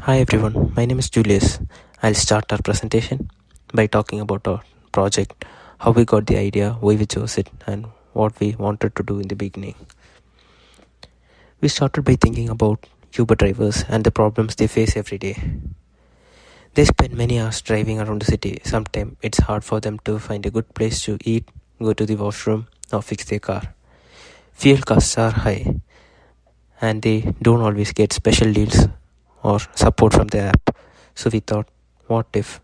Hi everyone, my name is Julius. I'll start our presentation by talking about our project, how we got the idea, why we chose it, and what we wanted to do in the beginning. We started by thinking about Uber drivers and the problems they face every day. They spend many hours driving around the city. Sometimes it's hard for them to find a good place to eat, go to the washroom, or fix their car. Fuel costs are high, and they don't always get special deals or support from the app. So we thought, what if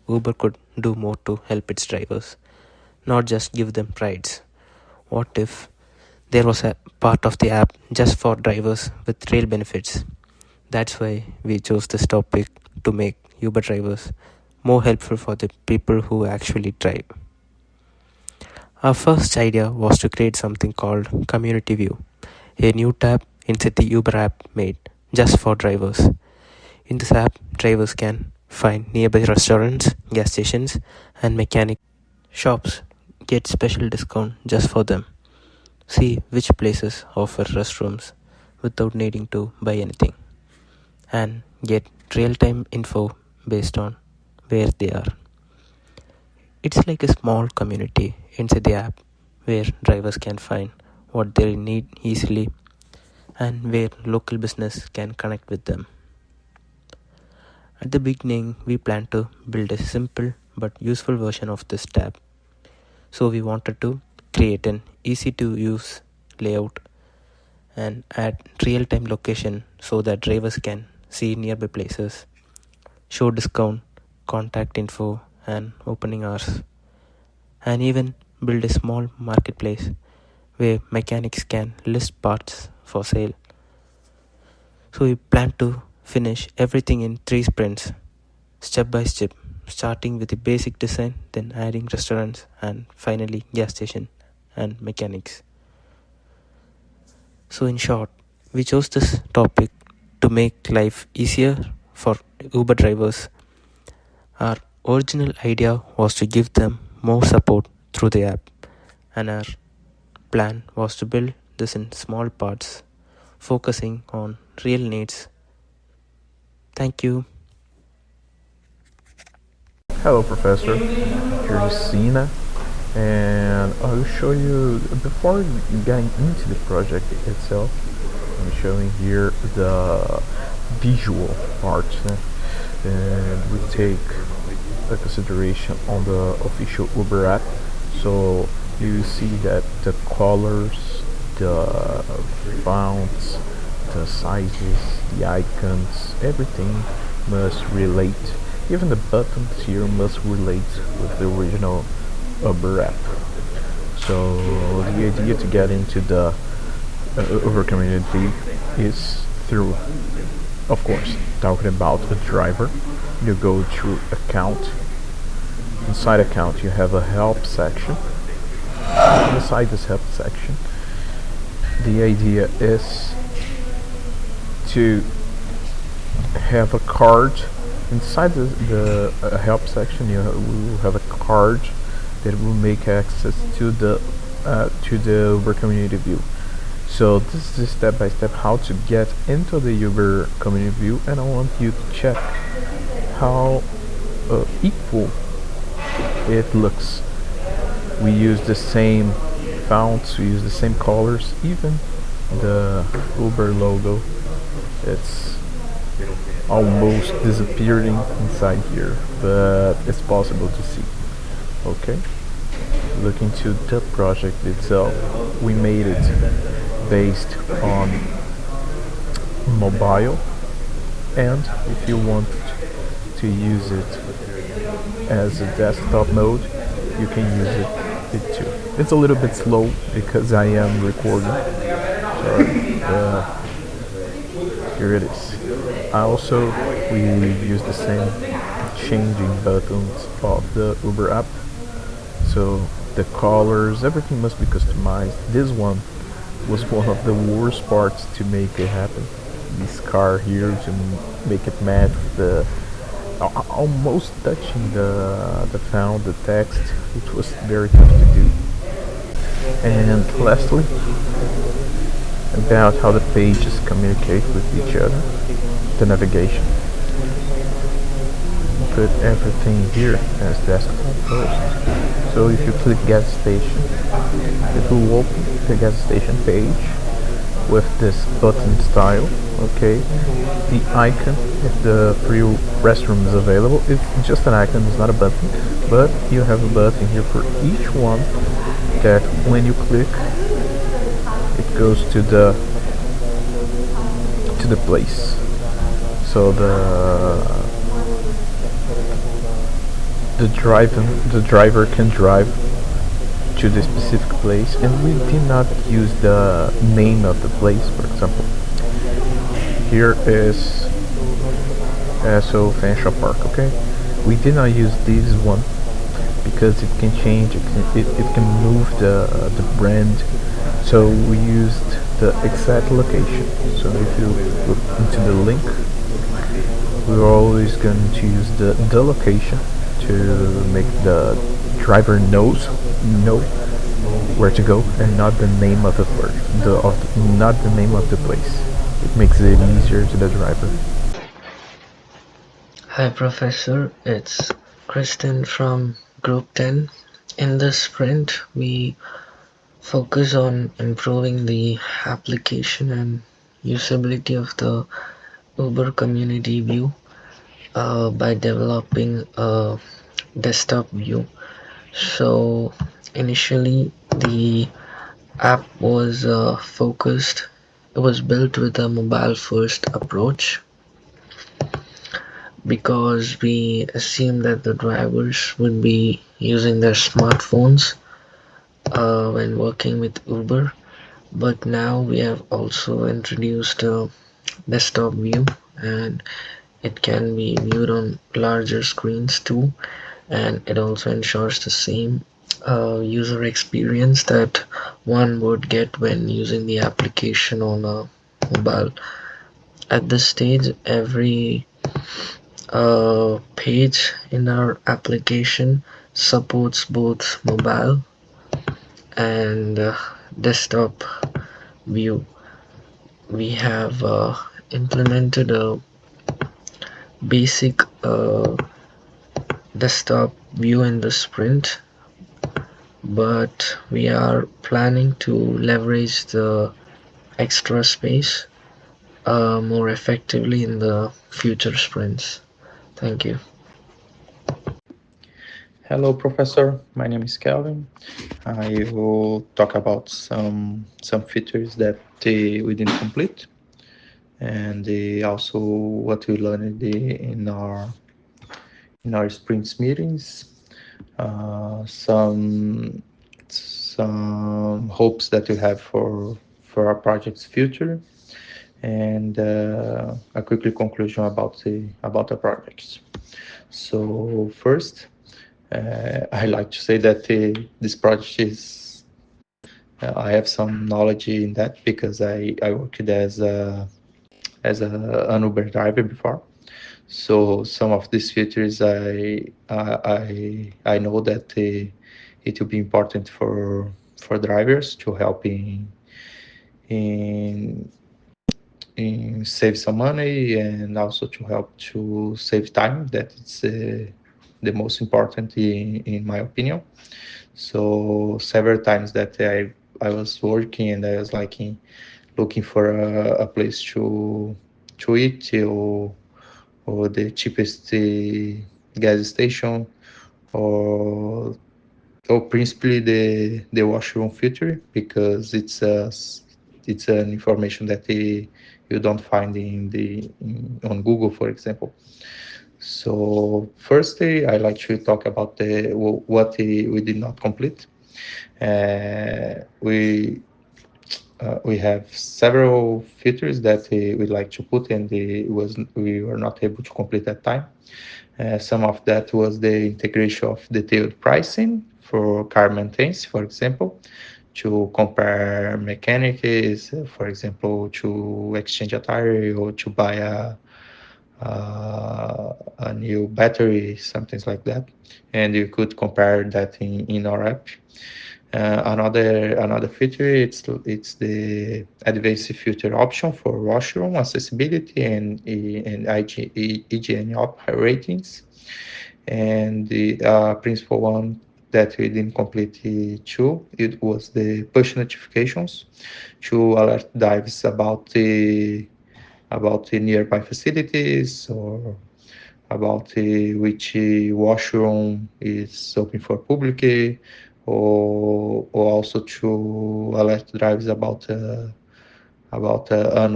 Uber could do more to help its drivers, not just give them rides? What if there was a part of the app just for drivers with real benefits? That's why we chose this topic, to make Uber drivers more helpful for the people who actually drive. Our first idea was to create something called Community View, a new tab inside the Uber app made just for drivers. In this app, drivers can find nearby restaurants, gas stations, and mechanic shops, get special discount just for them, see which places offer restrooms without needing to buy anything, and get real-time info based on where they are. It's like a small community inside the app where drivers can find what they need easily and where local business can connect with them. At the beginning, we planned to build a simple but useful version of this tab. So we wanted to create an easy to use layout and add real-time location so that drivers can see nearby places, show discount, contact info, and opening hours, and even build a small marketplace where mechanics can list parts for sale. So we plan to finish everything in 3 sprints, step by step, starting with the basic design, then adding restaurants, and finally gas station and mechanics. So in short, we chose this topic to make life easier for Uber drivers. Our original idea was to give them more support through the app, and our plan was to build this in small parts, focusing on real needs. Thank you. Hello, Professor. Here's Sina, and I'll show you, before getting into the project itself, I'm showing here the visual part, and we take a consideration on the official Uber app. So you see that the colors, the fonts, the sizes, the icons, everything must relate. Even the buttons here must relate with the original Uber app. So the idea to get into the Uber community is through, of course, talking about a driver. You go through account. Inside account you have a help section. Inside this help section, the idea is to have a card. Inside the help section, you will have a card that will make access to the Uber community view. So this is step by step how to get into the Uber community view, and I want you to check how equal it looks. We use the same fonts, we use the same colors, even the Uber logo, it's almost disappearing inside here, but it's possible to see. Okay, looking to the project itself, we made it based on mobile, and if you want to use it as a desktop mode, you can use it too. It's a little bit slow because I am recording. Sorry. Here it is. We use the same changing buttons of the Uber app. So the colors, everything must be customized. This one was one of the worst parts to make it happen. This car here, to make it match the almost touching the font, the text. It was very tough to do. And lastly, about how the pages communicate with each other, the navigation. put everything here as desktop first. So if you click gas station, it will open the gas station page with this button style. Okay, the icon, if the free restroom is available, it's just an icon, it's not a button, but you have a button here for each one that when you click it goes to the place. So the driver can drive to the specific place, and we did not use the name of the place. For example, here is so Fanshawe Park. Okay, we did not use this one because it can change. It can move the brand. So we used the exact location. So if you look into the link, we're always going to use the location to make the driver know where to go, and not the name of the word, not the name of the place. It makes it easier to the driver. Hi Professor, it's Kristen from Group 10. In this sprint, we focus on improving the application and usability of the Uber community view by developing a desktop view. So initially, the app was focused. It was built with a mobile first approach because we assumed that the drivers would be using their smartphones when working with Uber. But now we have also introduced a desktop view, and it can be viewed on larger screens too, and it also ensures the same user experience that one would get when using the application on a mobile. At this stage, every page in our application supports both mobile and desktop view. We have implemented a basic desktop view in the sprint, but we are planning to leverage the extra space more effectively in the future sprints. Thank you. Hello, Professor. My name is Kelvin. I will talk about some features that we didn't complete, and also what we learned in our sprints meetings. Some hopes that we have for our project's future, and a quickly conclusion about the projects. So first, I like to say that this project is I have some knowledge in that because I worked an Uber driver before. So some of these features I know that it will be important for drivers to help in save some money, and also to help to save time. That it's the most important in my opinion. So several times that I was working and I was like looking for a place to eat, or the cheapest gas station, or principally the washroom feature, because it's an information that you don't find on Google, for example. So firstly, I like to talk about what we did not complete. We have several features that we'd like to put, and we were not able to complete that time. Some of that was the integration of detailed pricing for car maintenance, for example, to compare mechanics, for example, to exchange a tire or to buy a new battery, something like that. And you could compare that in our app. Another feature it's the advanced filter option for washroom accessibility and EGN op ratings. And the principal one that we didn't complete too, it was the push notifications to alert dives about the nearby facilities or about which washroom is open for public, or also to alert drives about an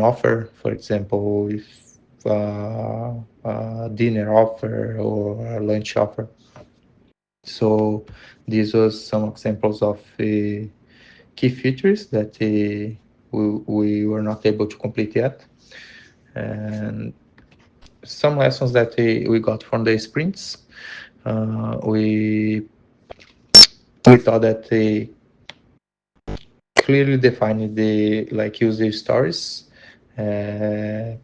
offer, for example, if a dinner offer or a lunch offer. So these were some examples of key features that we were not able to complete yet, and some lessons that we got from the sprints. We thought that they clearly defined the like user stories, uh,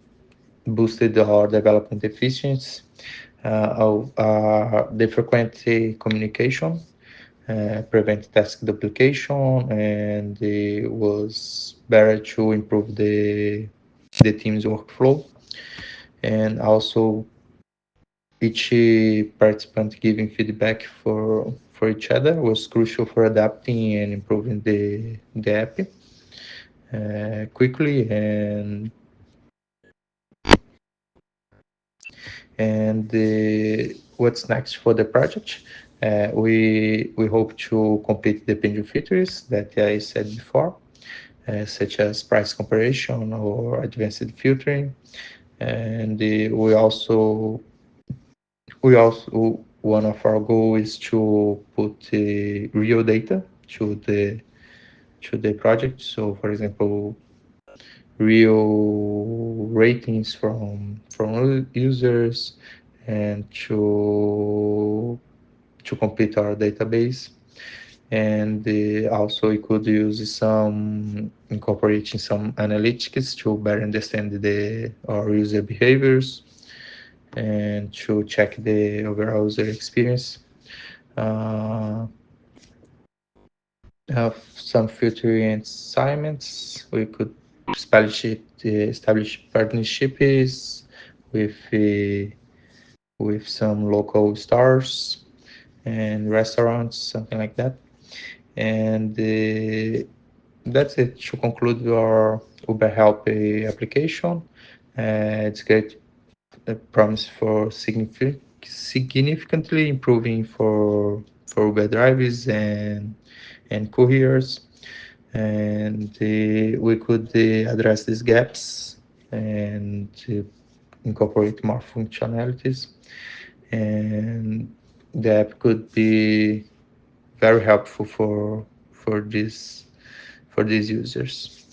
boosted our development efficiency, the frequent communication, prevent task duplication, and it was better to improve the team's workflow, and also each participant giving feedback for each other was crucial for adapting and improving the app quickly. And what's next for the project? We hope to complete the pending features that I said before, such as price comparison or advanced filtering. And we also one of our goals is to put real data to the project. So, for example, real ratings from users, and to complete our database. And also we could use some incorporating some analytics to better understand our user behaviors and to check the overall user experience. Uh, have some filtering assignments. We could establish partnerships with some local stores and restaurants, something like that. And that's it. To conclude our Uber Help application, it's great promise for significantly improving for Uber drivers and couriers, and we could address these gaps and incorporate more functionalities, and the app could be very helpful for these users.